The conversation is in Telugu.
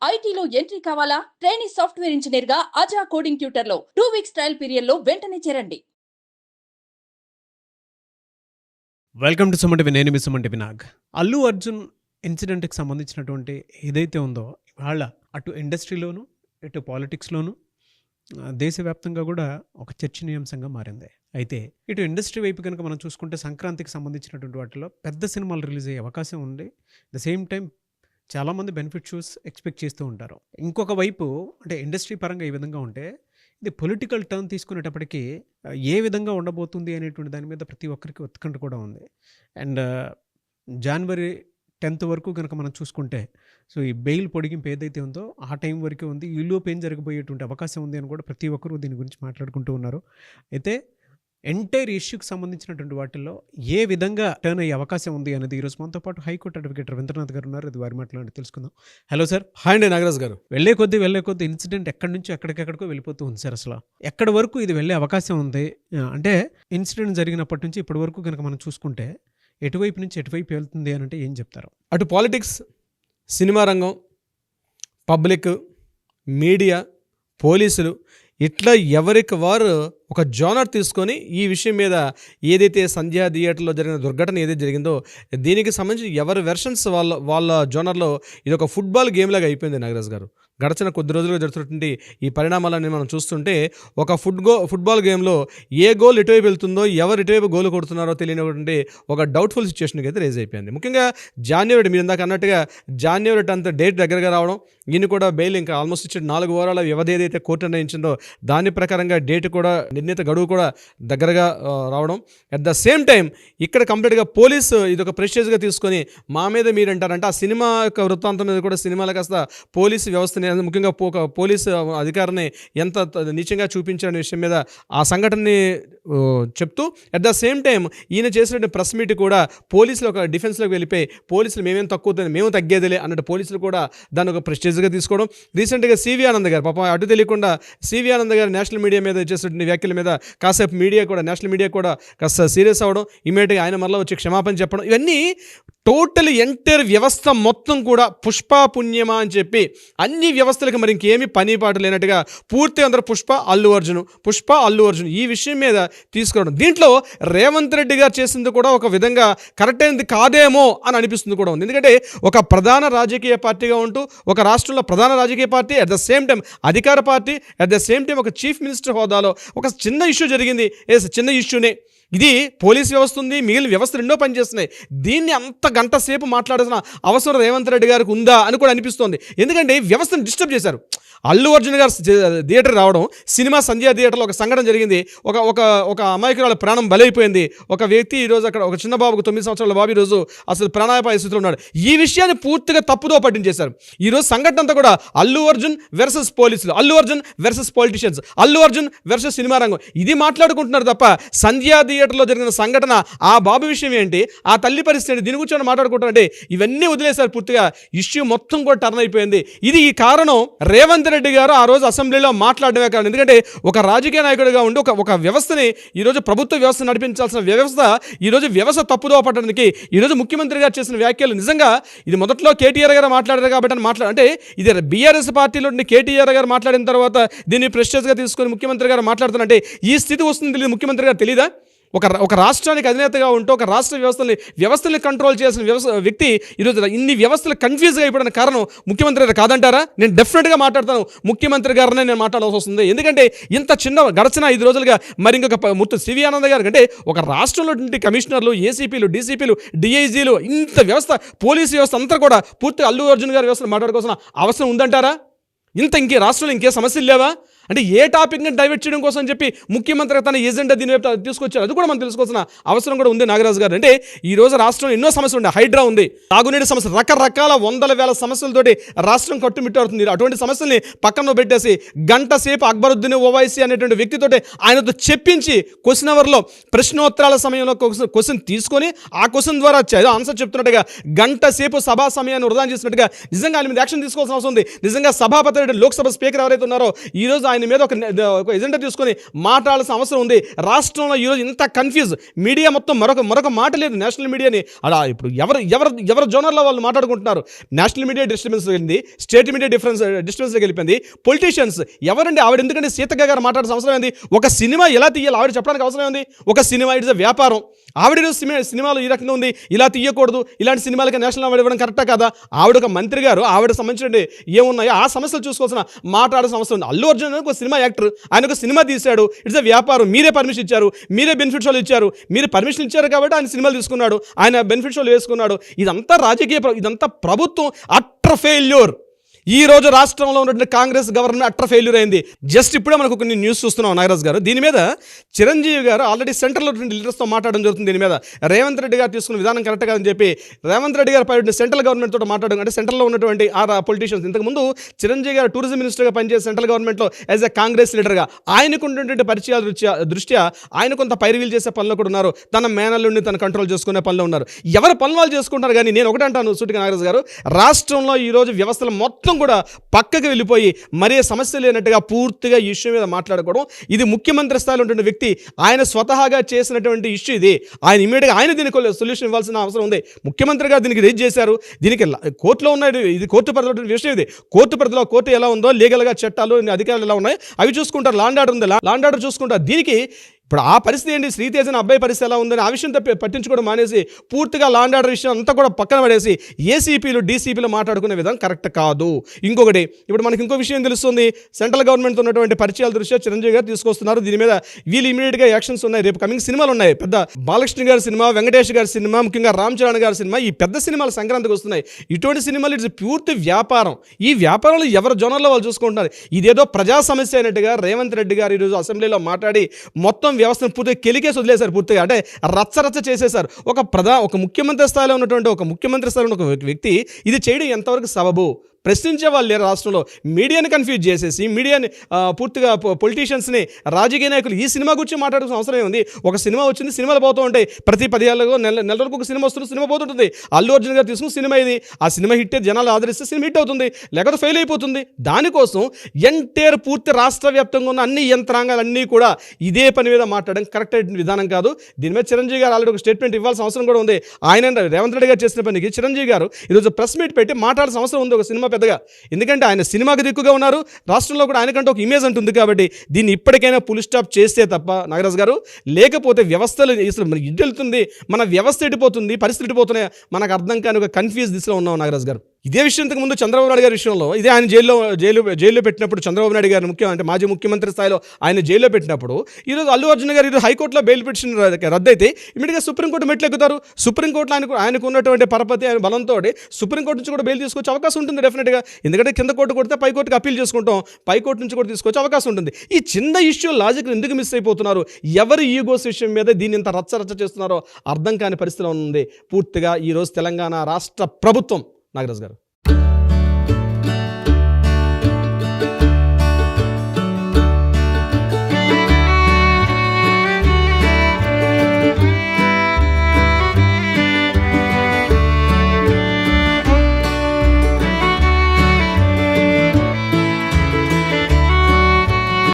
ఐటీలో ఎంట్రీ కావాలా? ట్రైనింగ్ సాఫ్ట్వేర్ ఇంజనీర్ గా అజా కోడింగ్ ట్యూటర్ లో 2 వీక్స్ ట్రయల్ పీరియడ్ లో వెంటనే చేరండి. Welcome to Suman. నేను మీ సుమన్ వినాగ్. అల్లు అర్జున్ ఇన్సిడెంట్కి సంబంధించినటువంటి ఏదైతే ఉందో ఇవాళ అటు ఇండస్ట్రీలోను ఇటు పాలిటిక్స్లోను దేశవ్యాప్తంగా కూడా ఒక చర్చనీయాంశంగా మారింది. అయితే ఇటు ఇండస్ట్రీ వైపు కనుక మనం చూసుకుంటే సంక్రాంతికి సంబంధించినటువంటి వాటిలో పెద్ద సినిమాలు రిలీజ్ అయ్యే అవకాశం ఉంది. ద సేమ్ టైం చాలామంది బెనిఫిట్ షోస్ ఎక్స్పెక్ట్ చేస్తూ ఉంటారు. ఇంకొక వైపు అంటే ఇండస్ట్రీ పరంగా ఈ విధంగా ఉంటే ఇది పొలిటికల్ టర్న్ తీసుకునేటప్పటికీ ఏ విధంగా ఉండబోతుంది అనేటువంటి దాని మీద ప్రతి ఒక్కరికి ఉత్కంఠ కూడా ఉంది. అండ్ జనవరి 10th వరకు కనుక మనం చూసుకుంటే సో ఈ బెయిల్ పొడిగింపు ఏదైతే ఉందో ఆ టైం వరకే ఉంది. ఈలోపు ఏం జరగబోయేటువంటి అవకాశం ఉంది అని కూడా ప్రతి ఒక్కరూ దీని గురించి మాట్లాడుకుంటూ ఉన్నారు. అయితే ఎంటైర్ ఇష్యూకి సంబంధించినటువంటి వాటిల్లో ఏ విధంగా టర్న్ అయ్యే అవకాశం ఉంది అనేది ఈరోజు మనతో పాటు హైకోర్టు అడ్వకేట్ రవీంద్రనాథ్ గారు ఉన్నారు. అది వారి మాట్లాడి తెలుసుకుందాం. Hello sir. హాయ్ అండి నాగరాజ్ గారు. వెళ్ళే కొద్దీ ఇన్సిడెంట్ ఎక్కడి నుంచి ఎక్కడికెక్కడికో వెళ్ళిపోతూ ఉంది సార్. అసలు ఎక్కడి వరకు ఇది వెళ్ళే అవకాశం ఉంది అంటే ఇన్సిడెంట్ జరిగినప్పటి నుంచి ఇప్పటి వరకు కనుక మనం చూసుకుంటే ఎటువైపు నుంచి ఎటువైపు వెళ్తుంది అని అంటే ఏం చెప్తారు? అటు పాలిటిక్స్, సినిమా రంగం, పబ్లిక్, మీడియా, పోలీసులు ఇట్లా ఎవరికి వారు ఒక జోనర్ తీసుకొని ఈ విషయం మీద ఏదైతే సంధ్యా థియేటర్లో జరిగిన దుర్ఘటన ఏదైతే జరిగిందో దీనికి సంబంధించి ఎవరి వెర్షన్స్ వాళ్ళ జోనర్లో ఇది ఒక ఫుట్బాల్ గేమ్ లాగా అయిపోయింది నాగరాజ్ గారు. గడిచిన కొద్ది రోజులుగా జరుగుతున్నటువంటి ఈ పరిణామాలన్నీ మనం చూస్తుంటే ఒక ఫుట్బాల్ గేమ్లో ఏ గోల్ ఎటువైపు వెళ్తుందో ఎవరు ఎటువైపు గోల్ కొడుతున్నారో తెలియనటువంటి ఒక డౌట్ఫుల్ సిచ్యువేషన్కి అయితే రేజ్ అయిపోయింది. ముఖ్యంగా జాన్యువరి, మీరు ఇందాక అన్నట్టుగా జాన్యువరి 10th డేట్ దగ్గరగా రావడం, ఈయన కూడా బెయిల్ ఇంకా ఆల్మోస్ట్ ఇచ్చి 4 వారాల వ్యవధి ఏదైతే కోర్టు నిర్ణయించిందో దాని ప్రకారంగా డేట్ కూడా నిర్ణీత గడువు కూడా దగ్గరగా రావడం. అట్ ద సేమ్ టైం ఇక్కడ కంప్లీట్గా పోలీసు ఇది ఒక ప్రెస్టేజ్గా తీసుకొని మా మీద మీరంటారంటే ఆ సినిమా యొక్క వృత్తాంతం మీద కూడా సినిమాల కాస్త పోలీసు వ్యవస్థని ముఖ్యంగా పోలీసు అధికారిని ఎంత నీచంగా చూపించాలనే విషయం మీద ఆ సంఘటనని చెప్తూ అట్ ద సేమ్ టైం ఈయన చేసినటువంటి ప్రెస్ మీట్ కూడా పోలీసులు ఒక డిఫెన్స్లోకి వెళ్ళిపోయి పోలీసులు మేమేం తక్కువ మేము తగ్గేదిలే అన్నట్టు పోలీసులు కూడా దాన్ని ఒక ప్రెస్టేజ్గా తీసుకోవడం. రీసెంట్గా సివి ఆనంద్ గారు పాపం అటు తెలియకుండా సివి ఆనంద్ గారు నేషనల్ మీడియా మీద చేసినటువంటి వ్యాఖ్యల మీద కాసేపు నేషనల్ మీడియా కూడా కాస్త సీరియస్ అవ్వడం, ఇమీడియట్గా ఆయన మరలా వచ్చి క్షమాపణ చెప్పడం, ఇవన్నీ టోటల్ ఎంటైర్ వ్యవస్థ మొత్తం కూడా పుష్ప పుణ్యమా అని చెప్పి అన్ని వ్యవస్థలకు మరి ఇంకేమీ పని పాటు లేనట్టుగా పూర్తిగా అందరూ పుష్ప అల్లు అర్జున్ ఈ విషయం మీద తీసుకోవడం. దీంట్లో రేవంత్ రెడ్డి గారు చేసింది కూడా ఒక విధంగా కరెక్ట్ అయింది కాదేమో అని అనిపిస్తుంది కూడా ఉంది. ఎందుకంటే ఒక ప్రధాన రాజకీయ పార్టీగా ఉంటూ ఒక రాష్ట్రంలో ప్రధాన రాజకీయ party, at the same time అధికార party, at the same time ఒక చీఫ్ మినిస్టర్ హోదాలో ఒక చిన్న ఇష్యూ జరిగింది. చిన్న ఇష్యూనే ఇది. పోలీస్ వ్యవస్థ ఉంది, మిగిలిన వ్యవస్థలు ఎన్నో పనిచేస్తున్నాయి. దీన్ని అంత గంట సేపు మాట్లాడాల్సిన అవసరం రేవంత్ రెడ్డి గారికి ఉందా అని కూడా అనిపిస్తోంది. ఎందుకంటే వ్యవస్థను డిస్టర్బ్ చేశారు. అల్లు అర్జున్ గారు థియేటర్ రావడం, సినిమా సంధ్యా థియేటర్లో ఒక సంఘటన జరిగింది. ఒక అమాయకురాలు ప్రాణం బలైపోయింది. ఒక వ్యక్తి ఈరోజు అక్కడ ఒక చిన్న బాబుకు 9 సంవత్సరాల బాబు ఈరోజు అసలు ప్రాణాపాయ స్థితిలో ఉన్నాడు. ఈ విషయాన్ని పూర్తిగా తప్పుదో పట్టించేశారు. ఈరోజు సంఘటన అంతా కూడా అల్లు అర్జున్ వర్సెస్ పోలీసులు, Allu Arjun versus politicians, Allu Arjun versus cinema రంగం ఇది మాట్లాడుకుంటున్నారు తప్ప సంధ్యా థియేటర్లో జరిగిన సంఘటన, ఆ బాబు విషయం ఏంటి, ఆ తల్లి పరిస్థితి, దీని గురించి మాట్లాడుకుంటారంటే ఇవన్నీ వదిలేశారు. పూర్తిగా ఇష్యూ మొత్తం కూడా టర్న్ అయిపోయింది. ఇది ఈ కారణం రేవంత్ రెడ్డి గారు ఆ రోజు అసెంబ్లీలో మాట్లాడమే కారణం. ఎందుకంటే ఒక రాజకీయ నాయకుడిగా ఉండి ఒక వ్యవస్థని ఈరోజు ప్రభుత్వ వ్యవస్థ నడిపించాల్సిన వ్యవస్థ ఈరోజు వ్యవస్థ తప్పుదో పట్టడానికి ఈరోజు ముఖ్యమంత్రి గారు చేసిన వ్యాఖ్యలు నిజంగా ఇది మొదట్లో కేటీఆర్ గారు మాట్లాడారు కాబట్టి అంటే ఇది బీఆర్ఎస్ పార్టీలో కేటీఆర్ గారు మాట్లాడిన తర్వాత దీన్ని ప్రెస్టేజ్గా తీసుకొని ముఖ్యమంత్రి గారు మాట్లాడుతున్నారంటే ఈ స్థితి వస్తుంది తెలియదు ముఖ్యమంత్రి గారు తెలీదా? ఒక రాష్ట్రానికి అధినేతగా ఉంటూ ఒక రాష్ట్ర వ్యవస్థల్ని కంట్రోల్ చేసిన వ్యక్తి ఈరోజు ఇన్ని వ్యవస్థలు కన్ఫ్యూజ్గా అయిపోవడానికి కారణం ముఖ్యమంత్రి గారు కాదంటారా? నేను డెఫినెట్గా మాట్లాడతాను, ముఖ్యమంత్రి గారినే నేను మాట్లాడాల్సి వస్తుంది. ఎందుకంటే ఇంత చిన్న గడిచిన 5 రోజులుగా మరి ఇంకొక సివి ఆనంద్ గారు అంటే ఒక రాష్ట్రంలో కమిషనర్లు, ఏసీపీలు, డీసీపీలు, డిఐజీలు, ఇంత వ్యవస్థ పోలీసు వ్యవస్థ అంతా కూడా పూర్తిగా అల్లు అర్జున్ గారి వ్యవస్థను మాట్లాడుకోవాల్సిన అవసరం ఉందంటారా? ఇంకే రాష్ట్రంలో ఇంకే సమస్యలు లేవా? అంటే ఏ టాపిక్ని డైవర్ట్ చేయడం కోసం చెప్పి ముఖ్యమంత్రి తన ఎజెండా దీని వైపు తీసుకొచ్చారు. అది కూడా మనం తెలుసుకోవాల్సిన అవసరం కూడా ఉంది నాగరాజు గారు. అంటే ఈ రోజు రాష్ట్రంలో ఎన్నో సమస్యలు ఉన్నాయి. హైడ్రా ఉంది, తాగునీటి సమస్యలు, రకరకాల 100,000 సమస్యలతోటి రాష్ట్రం కట్టుమిట్టాడుతుంది. అటువంటి సమస్యల్ని పక్కన పెట్టేసి గంట సేపు అక్బరుద్దీన్ ఓవైసీ అనేటువంటి వ్యక్తితోటి ఆయనతో చెప్పించి క్వశ్చన్ అవర్లో ప్రశ్నోత్తరాల సమయంలో క్వశ్చన్ తీసుకొని ఆ క్వశ్చన్ ద్వారా ఆన్సర్ చెప్తున్నట్టుగా గంట సేపు సభా సమయాన్ని వృధా చేసినట్టుగా నిజంగా ఆయన మీద యాక్షన్ తీసుకోవాల్సిన అవసరం ఉంది. నిజంగా సభాపతి లోక్సభ స్పీకర్ ఎవరైతే ఉన్నారో ఈరోజు ఆయన ఆయన మీద ఒక ఎజెండా తీసుకొని మాట్లాడాల్సిన అవసరం ఉంది. రాష్ట్రంలో ఈరోజు ఇంత కన్ఫ్యూజ్, మీడియా మొత్తం మరొక మాట లేదు. నేషనల్ మీడియాని అలా ఇప్పుడు ఎవరు జోనర్లో వాళ్ళు మాట్లాడుకుంటున్నారు. నేషనల్ మీడియా డిస్టర్బెన్స్ వెళ్ళింది, స్టేట్ మీడియా డిస్టర్బెన్స్కి వెళ్ళిపోయింది. పొలిటీషియన్స్ ఎవరండి ఆవిడ? ఎందుకంటే సీతక్క గారు మాట్లాడాల్సిన అవసరం ఏంది? ఒక సినిమా ఎలా తీయాలి ఆవిడ చెప్పడానికి అవసరం ఏంది? ఒక సినిమా ఇట్స్ వ్యాపారం. ఆవిడ సినిమాలు ఈ రకంగా ఉంది, ఇలా తీయకూడదు, ఇలాంటి సినిమాలకి నేషనల్ అవార్డు ఇవ్వడం కరెక్టా కాదా? ఆవిడ ఒక మంత్రి గారు, ఆవిడ సంబంధించిన ఏమున్నాయో ఆ సమస్యలు చూసుకోవాల్సిన మాట్లాడాల్సిన అవసరం ఉంది. అల్లు అర్జున్ ఒక సినిమా యాక్టర్, ఆయన ఒక సినిమా తీశాడు, ఇట్స్ వ్యాపారం. మీరే పర్మిషన్ ఇచ్చారు, మీరే బెనిఫిట్ షోలు ఇచ్చారు, మీరు పర్మిషన్ ఇచ్చారు కాబట్టి ఆయన సినిమాలు తీసుకున్నాడు, ఆయన బెనిఫిట్ షోలు వేసుకున్నాడు. ఇదంతా రాజకీయ, ఇదంతా ప్రభుత్వం అట్టర్ ఫెయిల్యూర్. ఈ రోజు రాష్ట్రంలో ఉన్నటువంటి కాంగ్రెస్ గవర్నమెంట్ అట్టర్ ఫెయిల్యూర్ అయింది. జస్ట్ ఇప్పుడే మనకు కొన్ని న్యూస్ చూస్తున్నాం నాగరాజ్ గారు. దీని మీద చిరంజీవి గారు ఆల్రెడీ సెంట్రల్లో లీడర్స్తో మాట్లాడడం జరుగుతుంది. దీని మీద రేవంత్ రెడ్డి గారు తీసుకున్న విధానం కరెక్ట్ కాదని చెప్పి రేవంత్ రెడ్డి గారు పై సెంట్రల్ గవర్నమెంట్ తోటి మాట్లాడడం, అంటే సెంట్రల్లో ఉన్నటువంటి ఆ పొలిటీషియన్స్, ఇంతకుముందు చిరంజీవి గారు టూరిజం మినిస్టర్గా పనిచేసి సెంట్రల్ గవర్నమెంట్లో యాజ్ ఎ కాంగ్రెస్ లీడర్గా ఆయనకు ఉన్నటువంటి పరిచయాల దృష్ట్యా ఆయన కొంత పైరువీలు చేసే పనులు కూడా ఉన్నారు. తన మేనల్లుండి తన కంట్రోల్ చేసుకునే పనులు ఉన్నారు. ఎవరు పనులు వాళ్ళు చేసుకుంటారు. కానీ నేను ఒకటి అంటాను సూటిగా నాగరాజ్ గారు, రాష్ట్రంలో ఈరోజు వ్యవస్థలు మొత్తం కూడా పక్కకి వెళ్ళిపోయి మరే సమస్య లేనట్టుగా పూర్తిగా ఈ ఇష్యూ మీద మాట్లాడుకోవడం, ఇది ముఖ్యమంత్రి స్థాయిలో ఉంటున్న వ్యక్తి ఆయన స్వతహాగా చేసినటువంటి ఇష్యూ ఇది. ఆయన ఇమీడియట్గా ఆయన దీనికి సొల్యూషన్ ఇవ్వాల్సిన అవసరం ఉంది. ముఖ్యమంత్రి గారు దీనికి రేజ్ చేశారు, దీనికి కోర్టులో ఉన్నాయి, ఇది కోర్టు పరిధిలో విషయం. ఇది కోర్టు పరిధిలో కోర్టు ఎలా ఉందో, లీగల్గా చట్టాలు అధికారులు ఎలా ఉన్నాయి అవి చూసుకుంటారు. లాండ్ ఆర్డర్ ఉంది, లాండ్ ఆర్డర్ చూసుకుంటారు. దీనికి ఇప్పుడు ఆ పరిస్థితి ఏంటి, శ్రీతేజన్ అబ్బాయి పరిస్థితి ఎలా ఉందని ఆ విషయం పట్టించుకోవడం మానేసి పూర్తిగా లాండ్ ఆర్డర్ విషయం అంతా కూడా పక్కన పడేసి ఏసీపీలు డీసీపీలు మాట్లాడుకునే విధానం కరెక్ట్ కాదు. ఇంకొకటి, ఇప్పుడు మనకి ఇంకో విషయం తెలుస్తుంది, సెంట్రల్ గవర్నమెంట్తో ఉన్నటువంటి పరిచయాల దృష్ట్యా చిరంజీవి గారు తీసుకొస్తున్నారు. దీని మీద వీళ్ళు ఇమీడియట్గా యాక్షన్స్ ఉన్నాయి. రేపు కమింగ్ సినిమాలు ఉన్నాయి, పెద్ద బాలకృష్ణ గారి సినిమా, వెంకటేష్ గారి సినిమా, ముఖ్యంగా రామ్ చరణ్ గారి సినిమా, ఈ పెద్ద సినిమాలు సంక్రాంతికి వస్తున్నాయి. ఇటువంటి సినిమాలు ఇట్స్ పూర్తి వ్యాపారం. ఈ వ్యాపారంలో ఎవరి జోనర్లో వాళ్ళు చూసుకుంటున్నారు. ఇదేదో ప్రజా సమస్య అయినట్టుగా రేవంత్ రెడ్డి గారు ఈరోజు అసెంబ్లీలో మాట్లాడి మొత్తం వ్యవస్థను పూర్తిగా కెలికేసి వదిలేశారు. పూర్తిగా అంటే రచ్చ చేసేశారు. ఒక ముఖ్యమంత్రి స్థాయిలో ఉన్నటువంటి ఒక వ్యక్తి ఇది చేయడం ఎంతవరకు సబబు? ప్రశ్నించే వాళ్ళు లేరు రాష్ట్రంలో. మీడియాని కన్ఫ్యూజ్ చేసేసి, మీడియాని పూర్తిగా పొలిటీషియన్స్ని, రాజకీయ నాయకులు ఈ సినిమా గురించి మాట్లాడాల్సిన అవసరం ఉంది. ఒక సినిమా వచ్చింది, సినిమాలు పోతూ ఉంటాయి. ప్రతి 10 ఏళ్ళకు నెల వరకు ఒక సినిమా వస్తుంది, సినిమా పోతుంటుంది. అల్లు అర్జున్ గారు తీసుకున్న సినిమా ఇది. ఆ సినిమా హిట్ అయితే జనాలు ఆదరిస్తే సినిమా హిట్ అవుతుంది, లేకపోతే ఫెయిల్ అయిపోతుంది. దానికోసం ఎంటైర్ పూర్తి రాష్ట్ర వ్యాప్తంగా ఉన్న అన్ని యంత్రాంగాలన్నీ కూడా ఇదే పని మీద మాట్లాడడం కరెక్ట్ అయిన విధానం కాదు. దీని మీద చిరంజీవి గారు ఆల్రెడీ ఒక స్టేట్మెంట్ ఇవ్వాల్సిన అవసరం కూడా ఉంది. ఆయన రేవంత్ రెడ్డి గారు చేసిన పనికి చిరంజీవి గారు ఈరోజు ప్రెస్ మీట్ పెట్టి మాట్లాడాల్సిన అవసరం ఉంది ఒక సినిమా పెద్దగా. ఎందుకంటే ఆయన సినిమాకి దిక్కుగా ఉన్నారు, రాష్ట్రంలో కూడా ఆయనకంటే ఒక ఇమేజ్ ఉంటుంది. కాబట్టి దీన్ని ఇప్పటికైనా ఫుల్ స్టాప్ చేస్తే తప్ప నాగరాజ్ గారు, లేకపోతే వ్యవస్థలు అసలు మనకి ఇటు వెళ్తుంది, మన వ్యవస్థ ఎడిపోతుంది, పరిస్థితి ఎడిపోతున్నాయి, మనకు అర్థం కాని ఒక కన్ఫ్యూజ్ దిశలో ఉన్నాం నాగరాజ్ గారు. ఇదే విషయం ఇంతకు ముందు చంద్రబాబు నాయుడు గారి విషయంలో, ఇదే ఆయన జైల్లో పెట్టినప్పుడు చంద్రబాబు నాయుడు గారు అంటే మాజీ ముఖ్యమంత్రి స్థాయిలో ఆయన జైల్లో పెట్టినప్పుడు, ఈరోజు అల్లు అర్జున్ గారు ఈరోజు హైకోర్టులో బెయిల్ పిటిషన్ రద్దయితే ఇమీడియట్గా సుప్రీంకోర్టు మెట్లు ఎక్కుతారు. సుప్రీంకోర్టులో ఆయనకు ఉన్నటువంటి పరపతి, ఆయన బలంతో సుప్రీంకోర్టు నుంచి కూడా బెయిల్ తీసుకొచ్చే అవకాశం ఉంటుంది డెఫినెట్గా. ఎందుకంటే కింద కోర్టు కొడితే పైకోర్టుకి అప్పీల్ చేసుకుంటాం, పైకోర్టు నుంచి కూడా తీసుకొచ్చే అవకాశం ఉంటుంది. ఈ చిన్న ఇష్యూ లాజిక్ ఎందుకు మిస్ అయిపోతున్నారు? ఎవరు ఈగోస్ విషయం మీద దీన్ని ఇంత రచ్చ చేస్తున్నారో అర్థం కాని పరిస్థితిలో ఉంది పూర్తిగా ఈరోజు తెలంగాణ రాష్ట్ర ప్రభుత్వం నాగరాజ్ గారు.